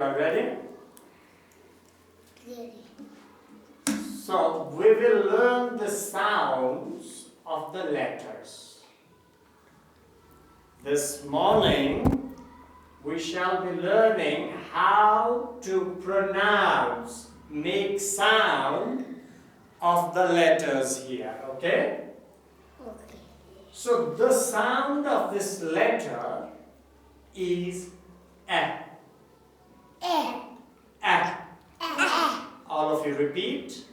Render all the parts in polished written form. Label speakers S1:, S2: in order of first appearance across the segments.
S1: Are you ready?
S2: Ready.
S1: So we will learn the sounds of the letters. This morning we shall be learning how to pronounce, make sound of the letters here, okay?
S2: Okay.
S1: So the sound of this letter is A. All of you repeat.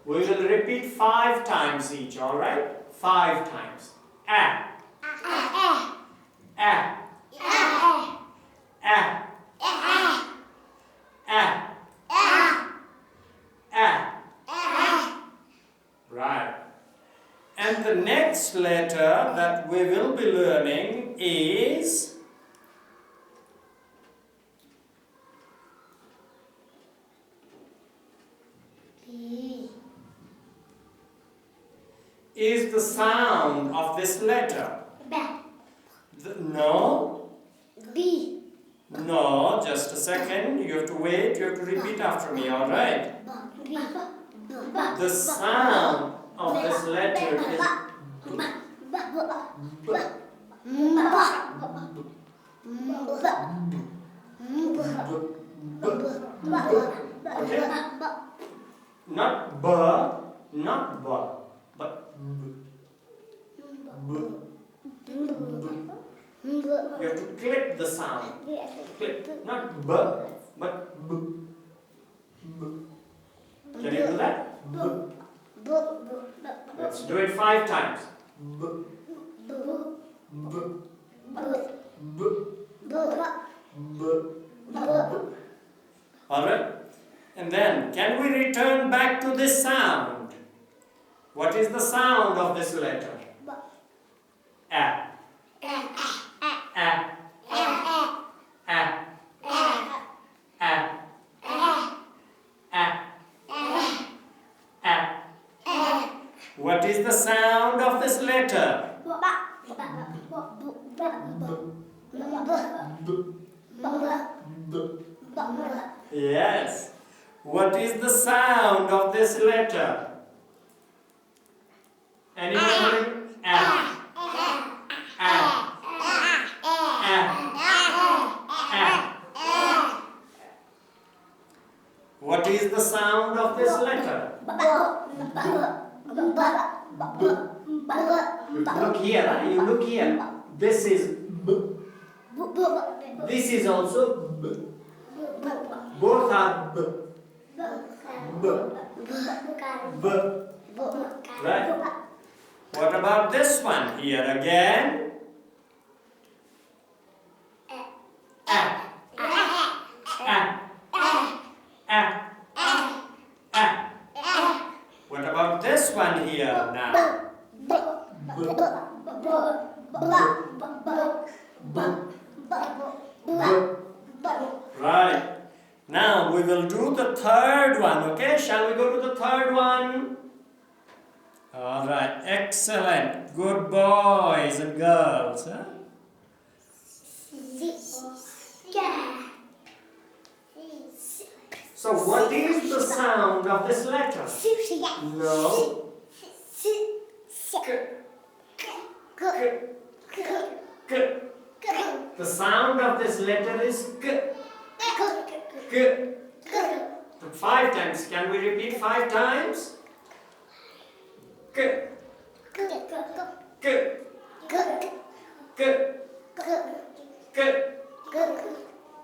S1: We will repeat 5 times each, alright? 5 times. A. A. A. A. Right. And the next letter that we will be learning is the sound of this letter. No.
S2: B.
S1: No, just a second. You have to wait. You have to repeat after me, alright? The sound of this letter is okay? Not B, not B, but B. You have to clip the sound. Clip, not B, but B. B. Can you do that? B. Let's do it 5 times. B. B. B. B. Alright? And then, can we return back to this sound? What is the sound of this letter? A. A. A. A. A. What is the sound of this letter? Yes. What is the sound of this letter? Anyone? A. What is the sound of this letter? Look here, huh? You look here. This is B. This is also B. Both are B. B. B. Right? What about this one here again? A. A. A. A. What about this one here now? B. Right. Now we will do the third one, okay? Shall we go to the third one? Alright, excellent. Good boys and girls. Huh? So what is the sound of this letter? No. K. The sound of this letter is K. K. 5 times. Can we repeat 5 times? K. K. K. K. K.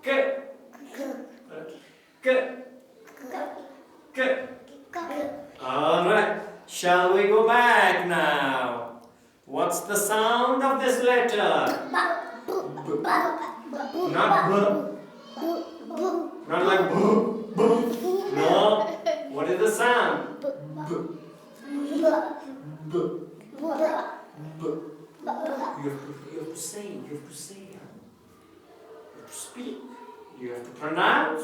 S1: K. K. Alright. Shall we go back now? What's the sound of this letter? B. Not B. Not like B. B. No. What is the sound? B. B. B. B. You have to say. You have to say. You have to speak. You have to pronounce.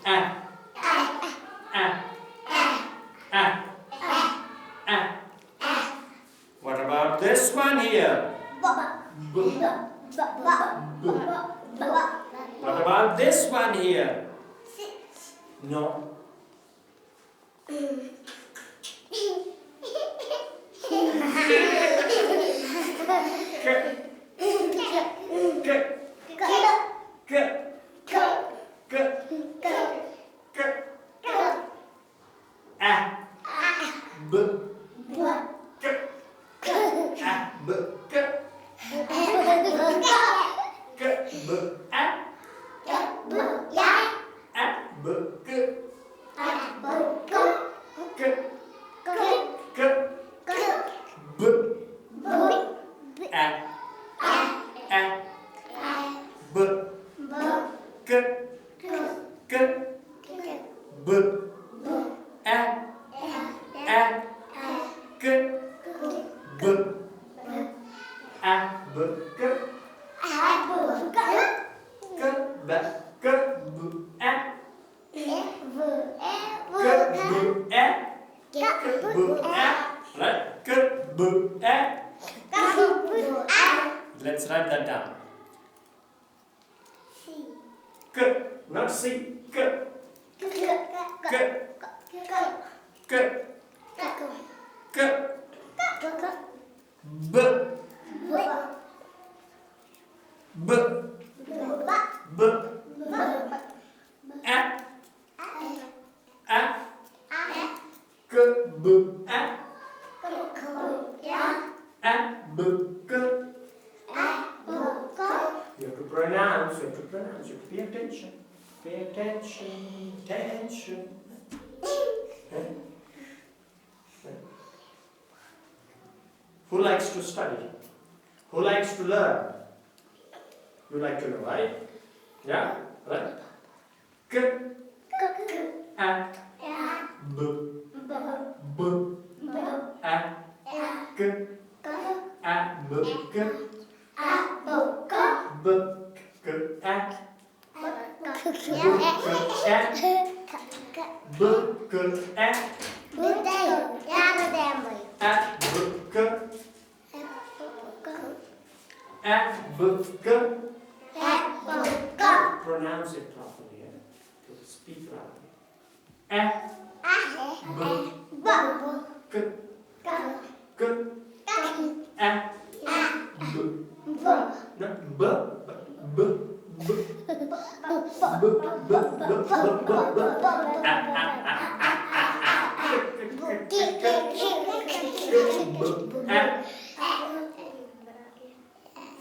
S1: A. A. A. A. What about this one here? B. What about this one here? No. Let's write that down. K, not C. K. K. K. K. K. B. B. B. A. A. K. B. A. A. B. K. You have to pronounce, you have to pronounce, you have to pay attention. Pay attention, attention. Who likes to study? Who likes to learn? You like to know, right? Yeah? Right? K. A. B. B. A. K. A. B. K. B. K. A. B. K. A. Pronounce it properly. To speak properly. A. B. K. K. A. B. Not B. B. B.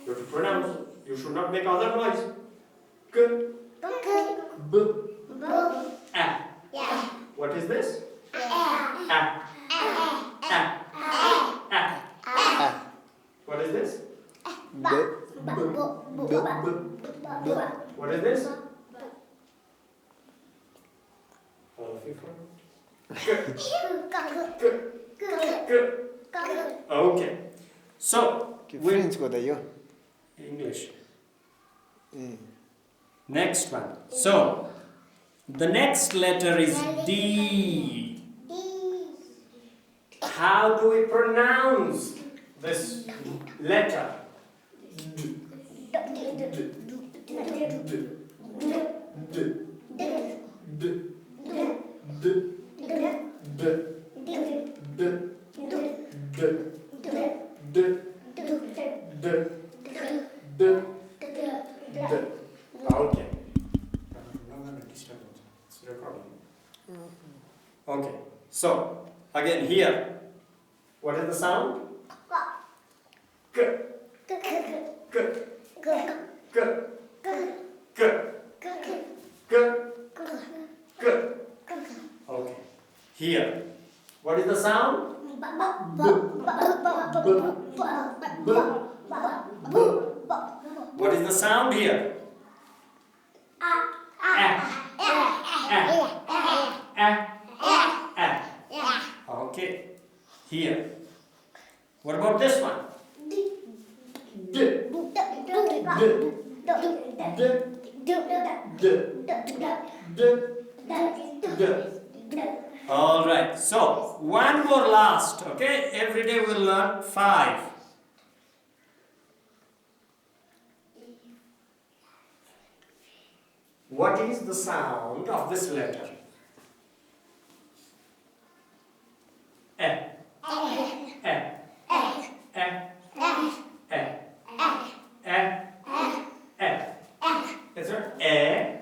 S1: You have to pronounce. You should not make other noise. K. B. A. What is this? A. A. A. What is this?
S3: B.
S1: B. B. What is this? All of you from? Okay. So,
S3: French ko tayo.
S1: English. Next one. So, the next letter is D. How do we pronounce this letter? D. Okay. It's recording. Okay. So, again here, what is the sound? K. K. K. K. K. K. Okay. Here, what is the sound? B. B. B. What is the sound here? Okay. Here. What about this one? D. D. All right. So one more last. Okay. Every day we'll learn 5. What is the sound of this letter? It's not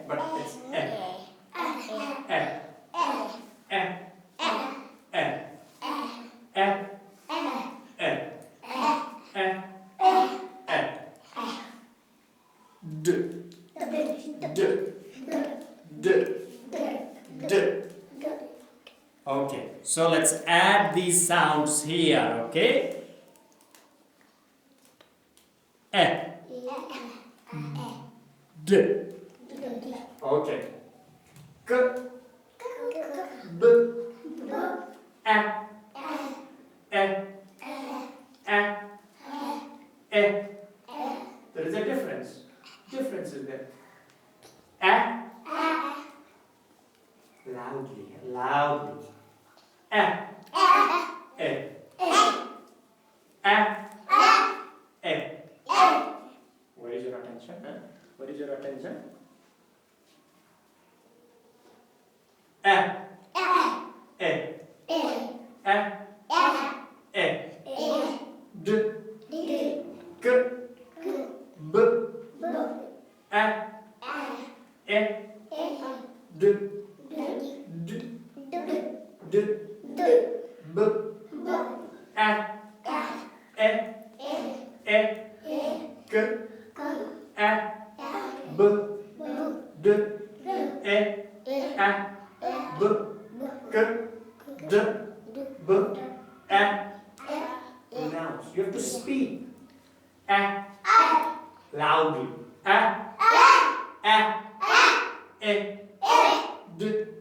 S1: but it's D. Okay, so let's add these sounds here, okay? D. Okay. K. B. There is a difference. Difference is there. Loudly, loudly. Where is your attention? Where is your attention? D. K. B. D. D. B. K. B. D. B. K. D. B. Now you have to speak loudly. D.